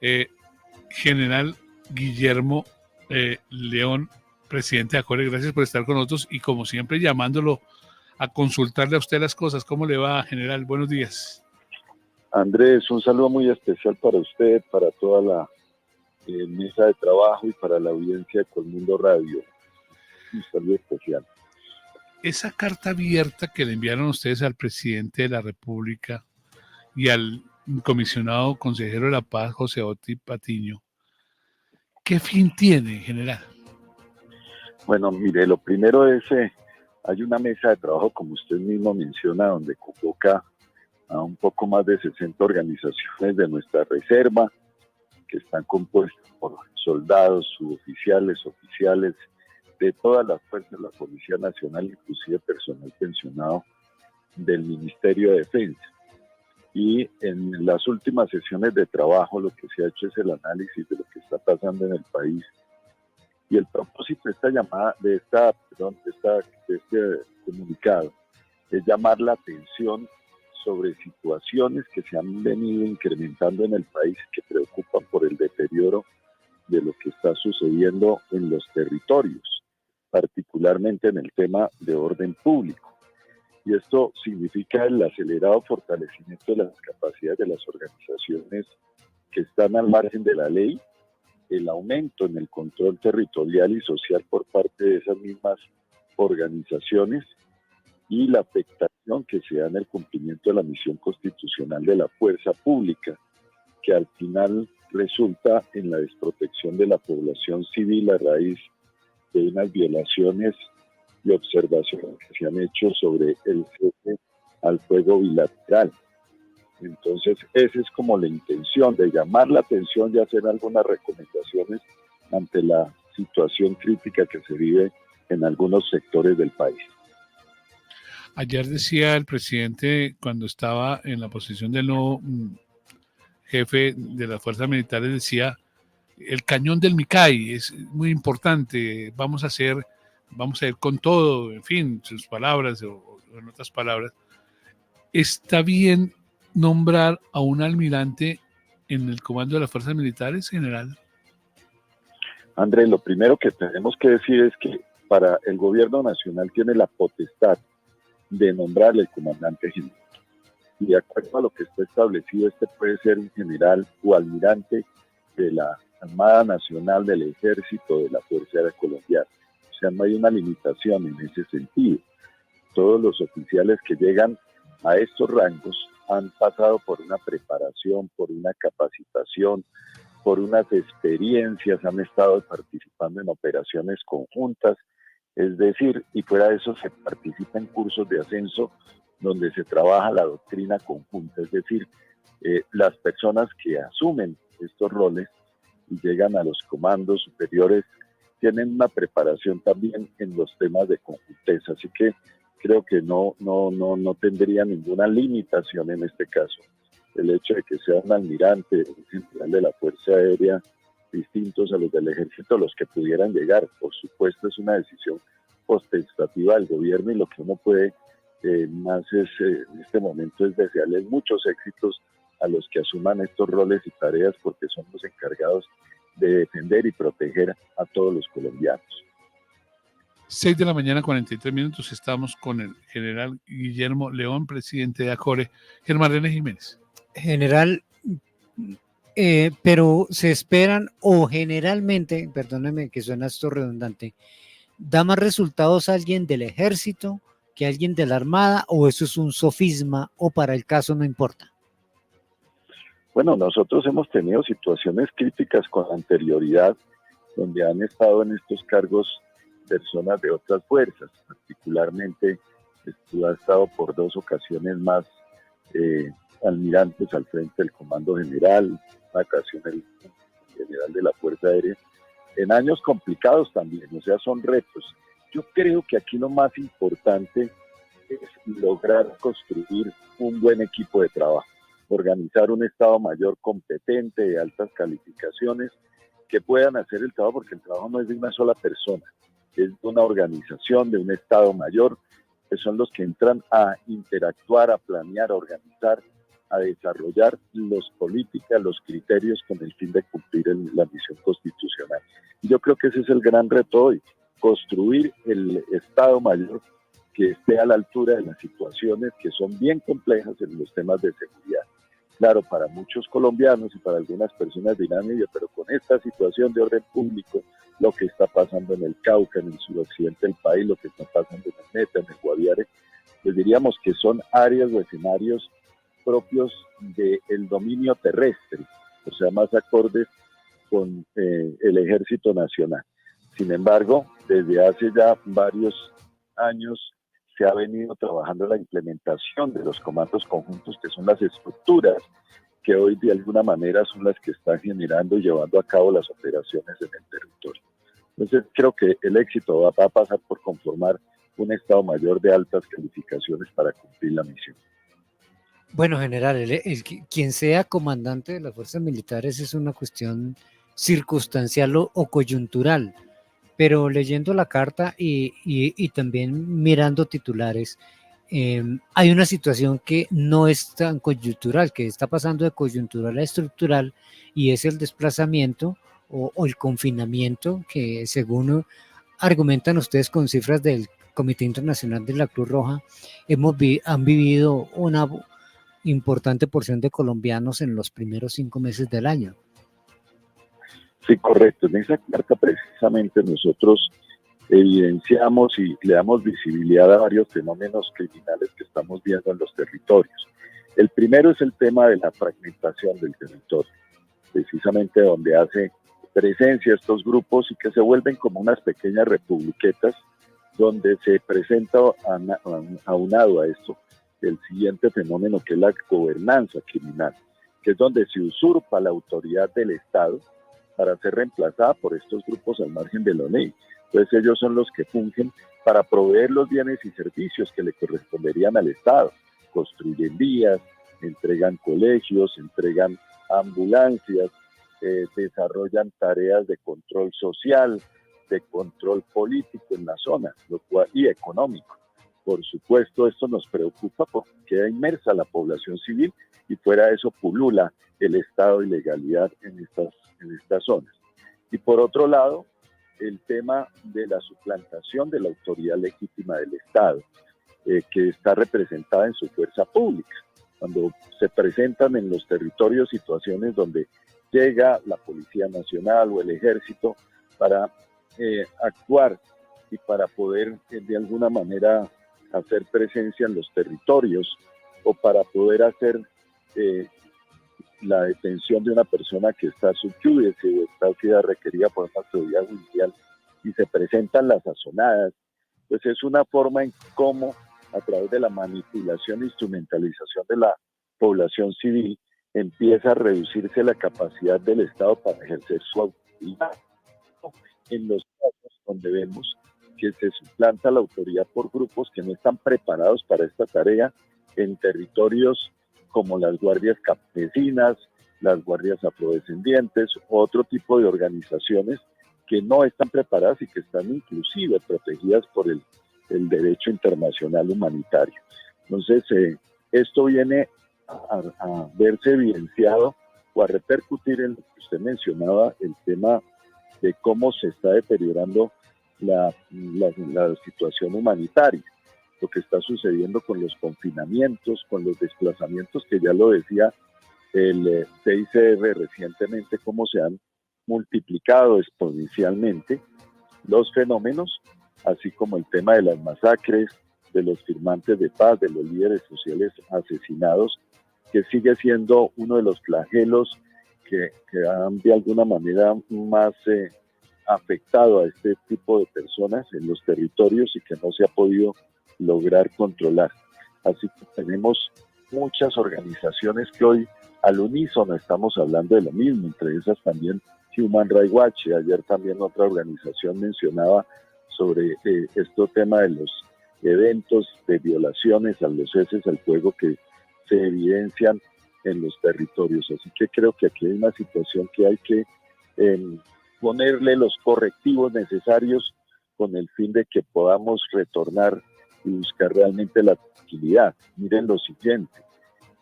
Eh, General Guillermo León, presidente de ACORE, gracias por estar con nosotros y como siempre llamándolo a consultarle a usted las cosas. ¿Cómo le va, general? Buenos días. Andrés, un saludo muy especial para usted, para toda la mesa de trabajo y para la audiencia de Colmundo Radio. Un saludo especial. Esa carta abierta que le enviaron ustedes al presidente de la República y al comisionado consejero de la paz, José Oti Patiño, ¿qué fin tiene, general? Bueno, mire, lo primero es, hay una mesa de trabajo, como usted mismo menciona, donde convoca a un poco más de 60 organizaciones de nuestra reserva, que están compuestas por soldados, suboficiales, oficiales, de todas las fuerzas de la Policía Nacional, inclusive personal pensionado del Ministerio de Defensa. Y en las últimas sesiones de trabajo lo que se ha hecho es el análisis de lo que está pasando en el país. Y el propósito de esta llamada, de este comunicado, es llamar la atención sobre situaciones que se han venido incrementando en el país que preocupan por el deterioro de lo que está sucediendo en los territorios, particularmente en el tema de orden público. Y esto significa el acelerado fortalecimiento de las capacidades de las organizaciones que están al margen de la ley, el aumento en el control territorial y social por parte de esas mismas organizaciones y la afectación que se da en el cumplimiento de la misión constitucional de la fuerza pública, que al final resulta en la desprotección de la población civil a raíz de unas violaciones y observaciones que se han hecho sobre el cese al fuego bilateral. Entonces, esa es como la intención de llamar la atención y hacer algunas recomendaciones ante la situación crítica que se vive en algunos sectores del país. Ayer decía el presidente, cuando estaba en la posición del nuevo jefe de las fuerzas militares, decía, el cañón del Micay es muy importante, vamos a ir con todo, en fin, sus palabras o en otras palabras. ¿Está bien nombrar a un almirante en el comando de las fuerzas militares, general? Andrés, lo primero que tenemos que decir es que para el gobierno nacional tiene la potestad de nombrarle el comandante general. Y de acuerdo a lo que está establecido, este puede ser un general o almirante de la Armada Nacional, del Ejército, de la Fuerza Aérea Colombiana. O sea, no hay una limitación en ese sentido. Todos los oficiales que llegan a estos rangos han pasado por una preparación, por una capacitación, por unas experiencias, han estado participando en operaciones conjuntas, es decir, y fuera de eso se participa en cursos de ascenso donde se trabaja la doctrina conjunta, es decir, las personas que asumen estos roles y llegan a los comandos superiores tienen una preparación también en los temas de conjuntez, así que creo que no tendría ninguna limitación en este caso. El hecho de que sea un almirante, un general de la Fuerza Aérea, distintos a los del Ejército, los que pudieran llegar, por supuesto es una decisión potestativa del gobierno y lo que uno puede más es en este momento es desearles muchos éxitos a los que asuman estos roles y tareas porque son los encargados de defender y proteger a todos los colombianos. 6 de la mañana, 43 minutos, estamos con el general Guillermo León, presidente de ACORE. Germán René Jiménez. General, pero se esperan o generalmente, perdóneme que suena esto redundante, ¿da más resultados alguien del ejército que alguien de la armada o eso es un sofisma o para el caso no importa? Bueno, nosotros hemos tenido situaciones críticas con anterioridad donde han estado en estos cargos personas de otras fuerzas, particularmente ha estado por 2 ocasiones más almirantes al frente del Comando General, una ocasión el general de la Fuerza Aérea, en años complicados también, o sea, son retos. Yo creo que aquí lo más importante es lograr construir un buen equipo de trabajo, organizar un Estado Mayor competente, de altas calificaciones, que puedan hacer el trabajo, porque el trabajo no es de una sola persona, es de una organización, de un Estado Mayor, que son los que entran a interactuar, a planear, a organizar a desarrollar las políticas, los criterios con el fin de cumplir la misión constitucional. Y yo creo que ese es el gran reto hoy, construir el Estado Mayor que esté a la altura de las situaciones que son bien complejas en los temas de seguridad. Claro, para muchos colombianos y para algunas personas dirán, pero con esta situación de orden público, lo que está pasando en el Cauca, en el suroccidente del país, lo que está pasando en el Meta, en el Guaviare, pues diríamos que son áreas o escenarios propios del dominio terrestre, o sea, más acordes con el Ejército Nacional. Sin embargo, desde hace ya varios años se ha venido trabajando la implementación de los comandos conjuntos, que son las estructuras que hoy de alguna manera son las que están generando y llevando a cabo las operaciones en el territorio. Entonces creo que el éxito va a pasar por conformar un Estado Mayor de altas calificaciones para cumplir la misión. Bueno, general, quien sea comandante de las fuerzas militares es una cuestión circunstancial o coyuntural, pero leyendo la carta y también mirando titulares, hay una situación que no es tan coyuntural, que está pasando de coyuntural a estructural, y es el desplazamiento o el confinamiento que, según argumentan ustedes con cifras del Comité Internacional de la Cruz Roja, han vivido una importante porción de colombianos en los primeros 5 meses del año. Sí, correcto. En esa carta precisamente nosotros evidenciamos y le damos visibilidad a varios fenómenos criminales que estamos viendo en los territorios. El primero es el tema de la fragmentación del territorio, precisamente donde hace presencia estos grupos y que se vuelven como unas pequeñas republiquetas donde se presenta aunado a esto el siguiente fenómeno, que es la gobernanza criminal, que es donde se usurpa la autoridad del Estado para ser reemplazada por estos grupos al margen de la ley. Entonces ellos son los que fungen para proveer los bienes y servicios que le corresponderían al Estado. Construyen vías, entregan colegios, entregan ambulancias, desarrollan tareas de control social, de control político en la zona, y económico. Por supuesto, esto nos preocupa porque queda inmersa la población civil y fuera de eso pulula el estado de ilegalidad en estas zonas. Y por otro lado, el tema de la suplantación de la autoridad legítima del Estado, que está representada en su fuerza pública. Cuando se presentan en los territorios situaciones donde llega la Policía Nacional o el Ejército para actuar y para poder de alguna manera hacer presencia en los territorios o para poder hacer la detención de una persona que está subyúdice o está siendo requerida por una autoridad judicial y se presentan las sazonadas, pues es una forma en cómo a través de la manipulación e instrumentalización de la población civil empieza a reducirse la capacidad del Estado para ejercer su autoridad. En los casos donde vemos que se suplanta la autoridad por grupos que no están preparados para esta tarea en territorios como las guardias campesinas, las guardias afrodescendientes, otro tipo de organizaciones que no están preparadas y que están inclusive protegidas por el derecho internacional humanitario. Entonces, esto viene a verse evidenciado o a repercutir en lo que usted mencionaba, el tema de cómo se está deteriorando la situación humanitaria, lo que está sucediendo con los confinamientos, con los desplazamientos, que ya lo decía el CICR recientemente, cómo se han multiplicado exponencialmente los fenómenos, así como el tema de las masacres, de los firmantes de paz, de los líderes sociales asesinados, que sigue siendo uno de los flagelos que han de alguna manera más afectado a este tipo de personas en los territorios y que no se ha podido lograr controlar. Así que tenemos muchas organizaciones que hoy al unísono estamos hablando de lo mismo, entre esas también Human Rights Watch. Ayer también otra organización mencionaba sobre este tema de los eventos de violaciones a los ceses al fuego que se evidencian en los territorios. Así que creo que aquí hay una situación que hay que ponerle los correctivos necesarios con el fin de que podamos retornar y buscar realmente la tranquilidad. Miren lo siguiente,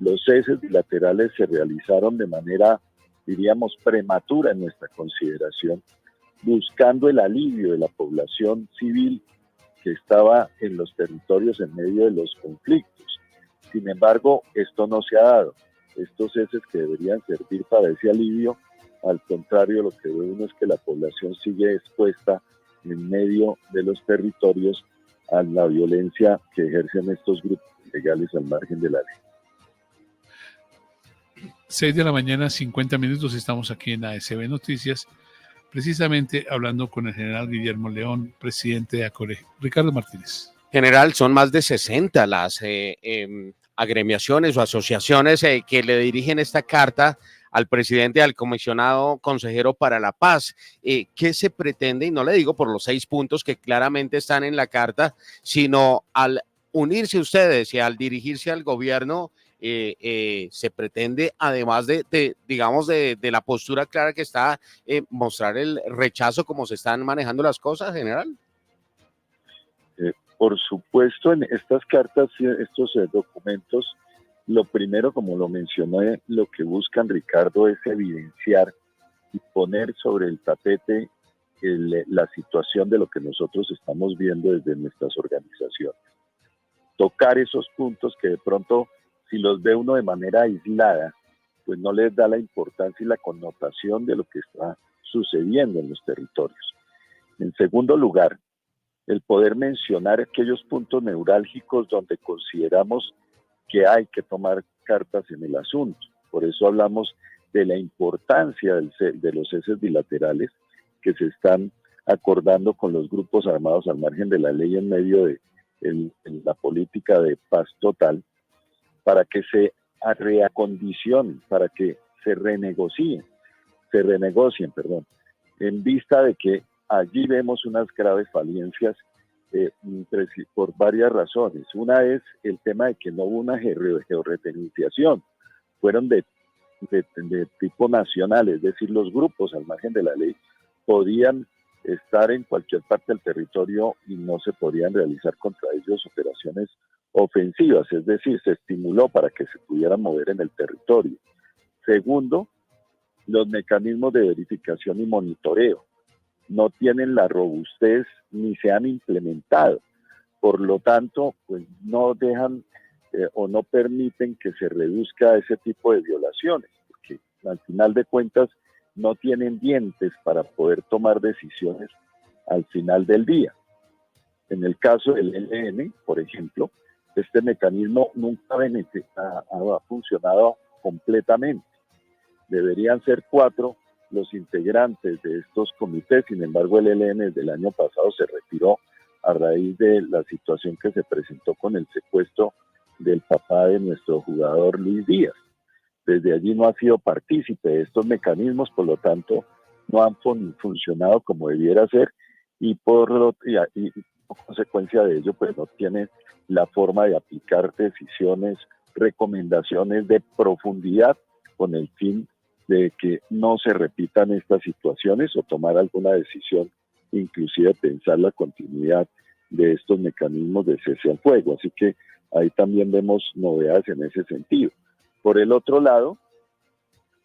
Los ceses bilaterales se realizaron de manera, diríamos, prematura en nuestra consideración, buscando el alivio de la población civil que estaba en los territorios en medio de los conflictos. Sin embargo, esto no se ha dado. Estos ceses que deberían servir para ese alivio, al contrario, lo que ve uno es que la población sigue expuesta en medio de los territorios a la violencia que ejercen estos grupos ilegales al margen de la ley. 6:50 a.m, estamos aquí en ASB Noticias, precisamente hablando con el general Guillermo León, presidente de ACORE. Ricardo Martínez. General, son más de 60 las agremiaciones o asociaciones que le dirigen esta carta al presidente, al comisionado consejero para la paz. ¿Qué se pretende? Y no le digo por los 6 puntos que claramente están en la carta, sino al unirse ustedes y al dirigirse al gobierno, se pretende, además de la postura clara que está, mostrar el rechazo como se están manejando las cosas, general. Por supuesto, en estas cartas y estos documentos, lo primero, como lo mencioné, lo que buscan, Ricardo, es evidenciar y poner sobre el tapete la situación de lo que nosotros estamos viendo desde nuestras organizaciones. Tocar esos puntos que de pronto, si los ve uno de manera aislada, pues no les da la importancia y la connotación de lo que está sucediendo en los territorios. En segundo lugar, el poder mencionar aquellos puntos neurálgicos donde consideramos que hay que tomar cartas en el asunto. Por eso hablamos de la importancia de los ceses bilaterales que se están acordando con los grupos armados al margen de la ley en medio de la política de paz total, para que se reacondicionen, para que se renegocien, en vista de que allí vemos unas graves falencias por varias razones. Una es el tema de que no hubo una georreferenciación, fueron de tipo nacional, es decir, los grupos al margen de la ley podían estar en cualquier parte del territorio y no se podían realizar contra ellos operaciones ofensivas, es decir, se estimuló para que se pudieran mover en el territorio. Segundo, los mecanismos de verificación y monitoreo no tienen la robustez ni se han implementado, por lo tanto, pues no dejan o no permiten que se reduzca ese tipo de violaciones, porque al final de cuentas no tienen dientes para poder tomar decisiones al final del día. En el caso del ELN, por ejemplo, este mecanismo nunca ha funcionado completamente. Deberían ser 4 los integrantes de estos comités, sin embargo el ELN desde el año pasado se retiró a raíz de la situación que se presentó con el secuestro del papá de nuestro jugador Luis Díaz. Desde allí no ha sido partícipe de estos mecanismos, por lo tanto no han funcionado como debiera ser y por consecuencia de ello pues no tienen la forma de aplicar decisiones, recomendaciones de profundidad con el fin de que no se repitan estas situaciones o tomar alguna decisión, inclusive pensar la continuidad de estos mecanismos de cese al fuego. Así que ahí también vemos novedades en ese sentido. Por el otro lado,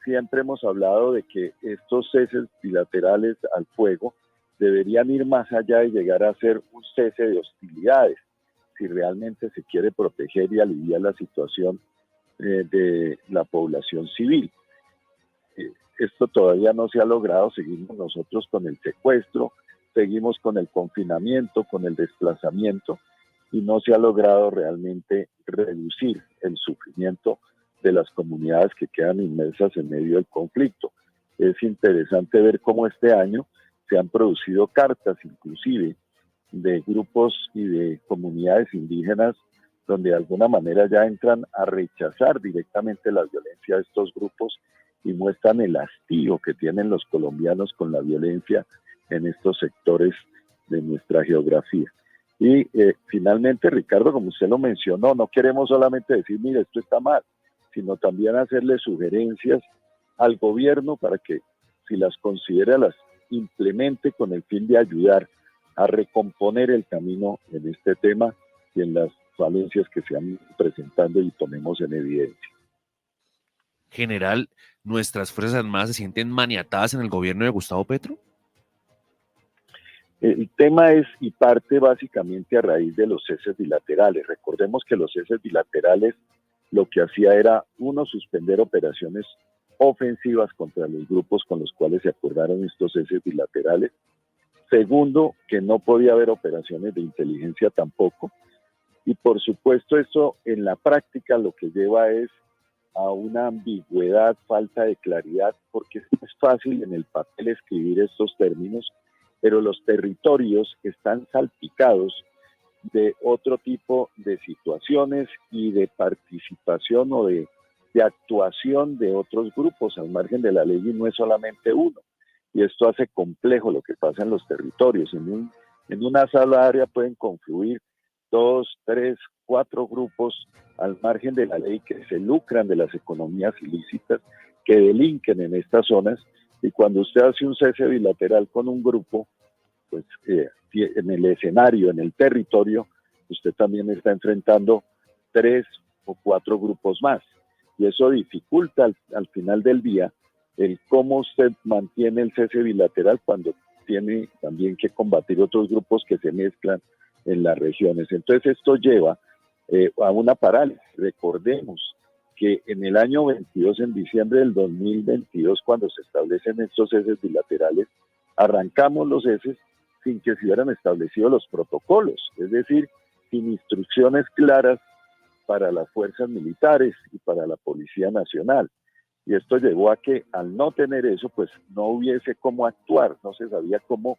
siempre hemos hablado de que estos ceses bilaterales al fuego deberían ir más allá de llegar a ser un cese de hostilidades, si realmente se quiere proteger y aliviar la situación de la población civil. Esto todavía no se ha logrado, seguimos nosotros con el secuestro, seguimos con el confinamiento, con el desplazamiento, y no se ha logrado realmente reducir el sufrimiento de las comunidades que quedan inmersas en medio del conflicto. Es interesante ver cómo este año se han producido cartas, inclusive, de grupos y de comunidades indígenas, donde de alguna manera ya entran a rechazar directamente la violencia de estos grupos y muestran el hastío que tienen los colombianos con la violencia en estos sectores de nuestra geografía. Y finalmente, Ricardo, como usted lo mencionó, no queremos solamente decir, mire, esto está mal, sino también hacerle sugerencias al gobierno para que, si las considera, las implemente con el fin de ayudar a recomponer el camino en este tema y en las falencias que se han presentando y ponemos en evidencia. General, ¿nuestras Fuerzas Armadas se sienten maniatadas en el gobierno de Gustavo Petro? El tema es y parte básicamente a raíz de los ceses bilaterales. Recordemos que los ceses bilaterales lo que hacía era, uno, suspender operaciones ofensivas contra los grupos con los cuales se acordaron estos ceses bilaterales. Segundo, que no podía haber operaciones de inteligencia tampoco. Y por supuesto esto en la práctica lo que lleva es a una ambigüedad, falta de claridad, porque es fácil en el papel escribir estos términos, pero los territorios están salpicados de otro tipo de situaciones y de participación o de actuación de otros grupos al margen de la ley, y no es solamente uno. Y esto hace complejo lo que pasa en los territorios. En una sola área pueden confluir 2, 3, 4 grupos al margen de la ley que se lucran de las economías ilícitas, que delinquen en estas zonas, y cuando usted hace un cese bilateral con un grupo, pues en el escenario, en el territorio, usted también está enfrentando 3 o 4 grupos más, y eso dificulta al final del día el cómo usted mantiene el cese bilateral cuando tiene también que combatir otros grupos que se mezclan en las regiones. Entonces esto lleva a una parálisis. Recordemos que en el año 22, en diciembre del 2022, cuando se establecen estos ceses bilaterales, arrancamos los ceses sin que se hubieran establecido los protocolos, es decir, sin instrucciones claras para las fuerzas militares y para la Policía Nacional. Y esto llevó a que al no tener eso, pues no hubiese cómo actuar, no se sabía cómo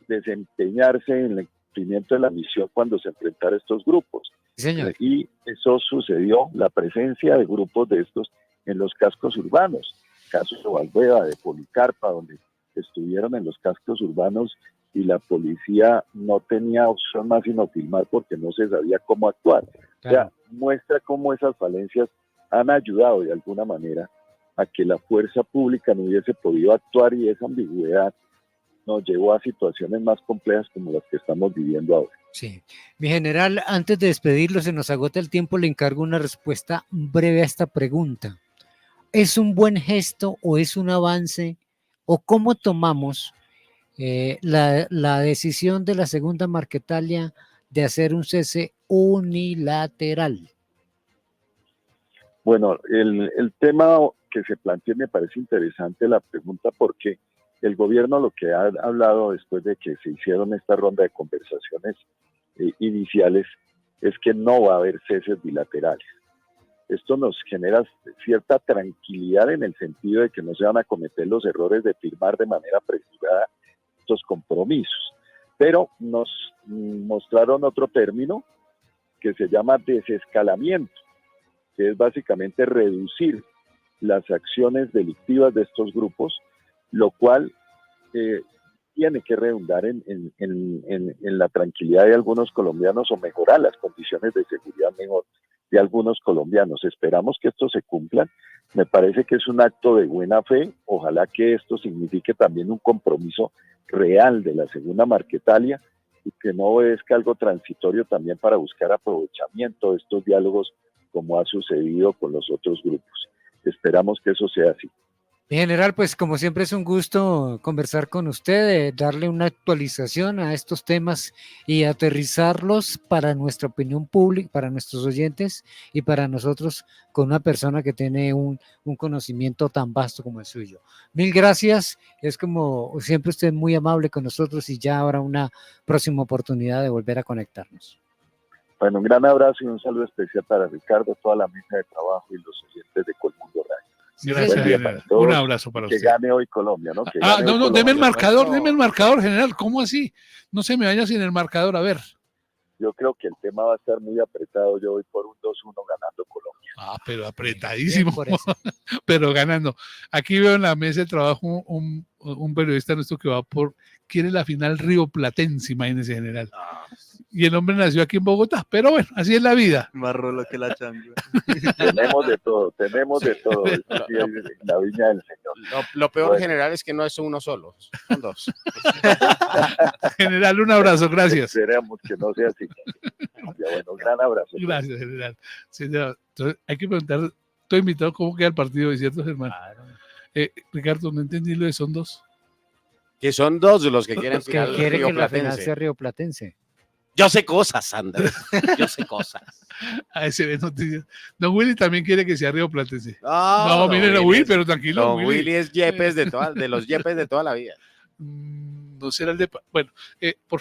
desempeñarse en el cumplimiento de la misión cuando se enfrentara a estos grupos. Sí, señor. Y eso sucedió, la presencia de grupos de estos en los cascos urbanos, caso de Valbuena, de Policarpa, donde estuvieron en los cascos urbanos y la policía no tenía opción más sino filmar porque no se sabía cómo actuar. Claro. O sea, muestra cómo esas falencias han ayudado de alguna manera a que la fuerza pública no hubiese podido actuar, y esa ambigüedad nos llevó a situaciones más complejas como las que estamos viviendo ahora. Sí. Mi general, antes de despedirlo, se nos agota el tiempo, le encargo una respuesta breve a esta pregunta. ¿Es un buen gesto o es un avance? ¿O cómo tomamos la decisión de la segunda Marquetalia de hacer un cese unilateral? Bueno, el tema que se plantea me parece interesante la pregunta, porque el gobierno lo que ha hablado después de que se hicieron esta ronda de conversaciones iniciales es que no va a haber ceses bilaterales. Esto nos genera cierta tranquilidad en el sentido de que no se van a cometer los errores de firmar de manera apresurada estos compromisos. Pero nos mostraron otro término que se llama desescalamiento, que es básicamente reducir las acciones delictivas de estos grupos, lo cual tiene que redundar en la tranquilidad de algunos colombianos o mejorar las condiciones de seguridad mejor de algunos colombianos. Esperamos que esto se cumpla. Me parece que es un acto de buena fe. Ojalá que esto signifique también un compromiso real de la segunda Marquetalia y que no obedezca algo transitorio también para buscar aprovechamiento de estos diálogos como ha sucedido con los otros grupos. Esperamos que eso sea así. Mi general, pues como siempre es un gusto conversar con usted, darle una actualización a estos temas y aterrizarlos para nuestra opinión pública, para nuestros oyentes y para nosotros, con una persona que tiene un conocimiento tan vasto como el suyo. Mil gracias, es como siempre usted muy amable con nosotros y ya habrá una próxima oportunidad de volver a conectarnos. Bueno, un gran abrazo y un saludo especial para Ricardo, toda la mesa de trabajo y los oyentes de Colmundo Radio. Gracias, general. Un abrazo para usted. Que gane hoy Colombia, ¿no? No, deme el marcador, general. ¿Cómo así? No se me vaya sin el marcador, a ver. Yo creo que el tema va a estar muy apretado. Yo voy por un 2-1 ganando Colombia. Pero apretadísimo, pero ganando. Aquí veo en la mesa de trabajo un periodista nuestro que quiere la final rioplatense, imagínese, general. Y el hombre nació aquí en Bogotá, pero bueno, así es la vida. Más rolo que la changua. Tenemos de todo. La viña del Señor. Lo peor, general, es que no es uno solo, son dos. General, un abrazo, gracias. Esperemos que no sea así. Ya, bueno, un gran abrazo. Gracias, general. Sí, entonces, hay que preguntar Estoy invitado, ¿cómo queda el partido? ¿Es cierto, Germán? Ricardo, no entendí lo de son dos. Que son dos los que quieren Que final quiere que la final rioplatense. sea rioplatense. Yo sé cosas, Andrés. Yo sé cosas. A ese ve noticias. Don Willy también quiere que sea rioplatense. No, No, don miren a Willy Willy, es- pero tranquilo, Don Willy. Willy es Yepes de los Yepes de toda la vida. No será el de... Bueno, por